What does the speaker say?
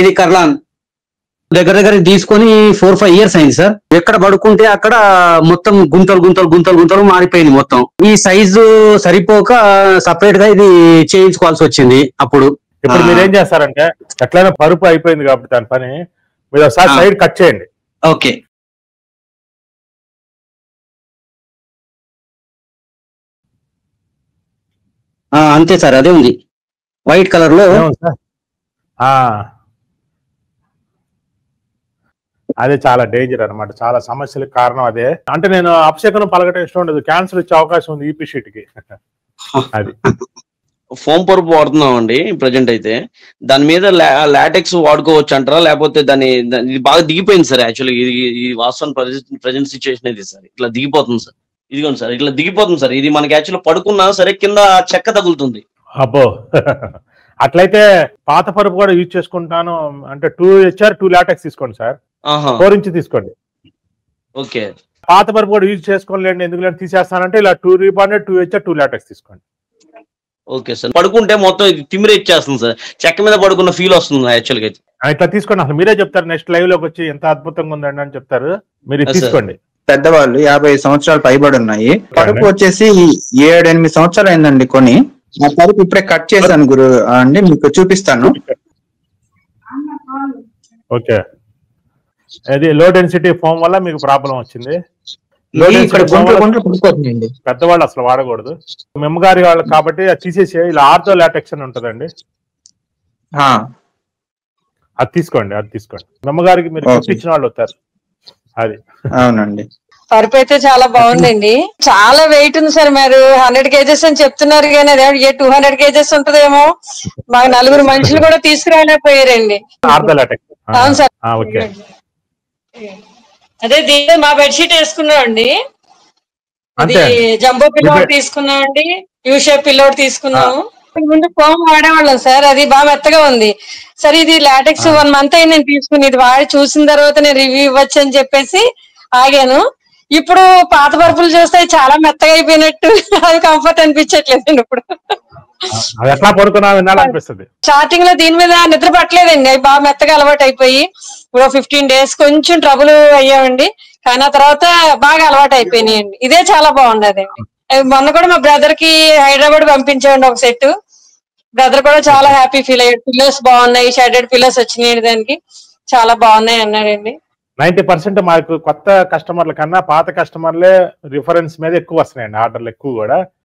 ఇది కర్లాన్ దగ్గర దగ్గర తీసుకొని 4-5 years అయింది సార్. ఎక్కడ పడుకుంటే అక్కడ మొత్తం గుంతలు గుంతలు గుంతలు గుంతలు మారిపోయింది మొత్తం. ఈ సైజు సరిపోక సపరేట్ గా ఇది చేయించుకోవాల్సి వచ్చింది. అప్పుడు ఇప్పుడు మీరు ఏం చేస్తారంటే ఎట్లయినా పరుపు అయిపోయింది కాబట్టి దాని పని మీరు ఒకసారి సైడ్ కట్ చేయండి. ఓకే అంతే సార్, అదే ఉంది వైట్ కలర్ లో. అదే చాలా డేంజర్ అనమాట, చాలా సమస్యలకు కారణం అదే. అంటే నేను అపశకనం పలకటం ఇష్టం ఉండదు, క్యాన్సర్ వచ్చే అవకాశం ఉంది ఈపీ షీట్ కి. అది ఫోమ్ పరుపు వాడుతున్నాం అండి ప్రజెంట్ అయితే. దాని మీద లాటెక్స్ వాడుకోవచ్చు అంటారా, లేకపోతే ఇది బాగా దిగిపోయింది సార్. యాక్చువల్లీ ఇది వాస్తవం ప్రజెంట్ సిచ్యువేషన్ ఇది సార్. ఇట్లా దిగిపోతుంది సార్, ఇదిగోండి సార్, ఇట్లా దిగిపోతుంది సార్. ఇది మనకి యాక్చువల్లీ పడుకున్నా సరే కింద చెక్క తగులుతుంది. అబ్బో అట్లయితే పాత పరుపు కూడా యూజ్ చేసుకుంటాను అంటే 2HR 2 లాటెక్స్ తీసుకోండి సార్, 4 ఇంచ్ తీసుకోండి. ఓకే పాత పరుపు కూడా యూజ్ చేసుకోలేండి, ఎందుకు తీసేస్తానంటే ఇలా 2 రీబాండెడ్ 2HR 2 లాటెక్స్ తీసుకోండి. Okay sir. పడుకుంటే మొత్తం ఇది తిమ్మిరి ఇచ్చేస్తుంది సార్, చెక్క మీద పడుకున్న ఫీల్ వస్తుంది యాక్చువల్గా అయితే. ఇట్లా తీసుకోండి, అసలు మీరే చెప్తారు నెక్స్ట్ లైవ్ లోకి వచ్చి ఎంత అద్భుతంగా ఉందండి అని చెప్తారు. మీరు తీసుకోండి. పెద్దవాళ్ళు 50 సంవత్సరాలు పైబడి ఉన్నాయి. పరుపు వచ్చేసి 7-8 సంవత్సరాలు అయిందండి కొని. ఆ పరుపు ఇప్పుడే కట్ చేశాను గురు అండి, మీకు చూపిస్తాను. ఓకే, అది లో డెన్సిటీ ఫోమ్ వల్ల మీకు ప్రాబ్లం వచ్చింది. పెద్దవాళ్ళు అసలు వాడకూడదు, మెమ్మగారి వాళ్ళు కాబట్టి అది తీసేసి ఇలా ఆర్థో లాటెక్స్ అని ఉంటదండి, అది తీసుకోండి. మెమ్మగారికి మీరు ఇచ్చిన వాళ్ళు వస్తారు. అది అవునండి. పరుపు అయితే చాలా బాగుందండి. చాలా వెయిట్ ఉంది సార్. మీరు 100 kgs అని చెప్తున్నారు కానీ అదే 200 kgs ఉంటదేమో. మాకు 4 మనుషులు కూడా తీసుకురాలేకపోయారండి. అవును సార్. అదే దీని మా బెడ్షీట్ వేసుకున్నామండి, అది జంబో పిల్లో తీసుకున్నామండి, యూ షేప్ పిల్లో తీసుకున్నాము. ముందు ఫోమ్ వాడేవాళ్ళం సార్, అది బాగా మెత్తగా ఉంది. సరే ఇది లాటెక్స్ 1 month అయింది నేను తీసుకుని, ఇది వాడి చూసిన తర్వాత నేను రివ్యూ ఇవ్వచ్చు అని చెప్పేసి ఆగాను. ఇప్పుడు పాత పరుపులు చూస్తే చాలా మెత్తగా అయిపోయినట్టు అది కంఫర్ట్ అనిపించట్లేదండి. ఇప్పుడు స్టార్టింగ్ లో దీని మీద నిద్ర పట్టలేదండి, అవి బాగా మెత్తగా అలవాటు అయిపోయి ఇప్పుడు 15 days కొంచెం ట్రబుల్ అయ్యామండి. కానీ ఆ తర్వాత బాగా అలవాటు అయిపోయినాయండి. ఇదే చాలా బాగుండదండి. మొన్న కూడా మా బ్రదర్ కి హైదరాబాద్ పంపించామండి ఒక సెట్. బ్రదర్ కూడా చాలా హ్యాపీ ఫీల్ అయ్యాడు. పిల్లోస్ బాగున్నాయి, షెడెడ్ పిల్లోస్ వచ్చినాయి, దానికి చాలా బాగున్నాయి అన్నాడండి. 90% మాకు కొత్త కస్టమర్ల కన్నా పాత కస్టమర్లే రిఫరెన్స్ మీద ఎక్కువ వస్తున్నాయండి, ఆర్డర్లు ఎక్కువ కూడా.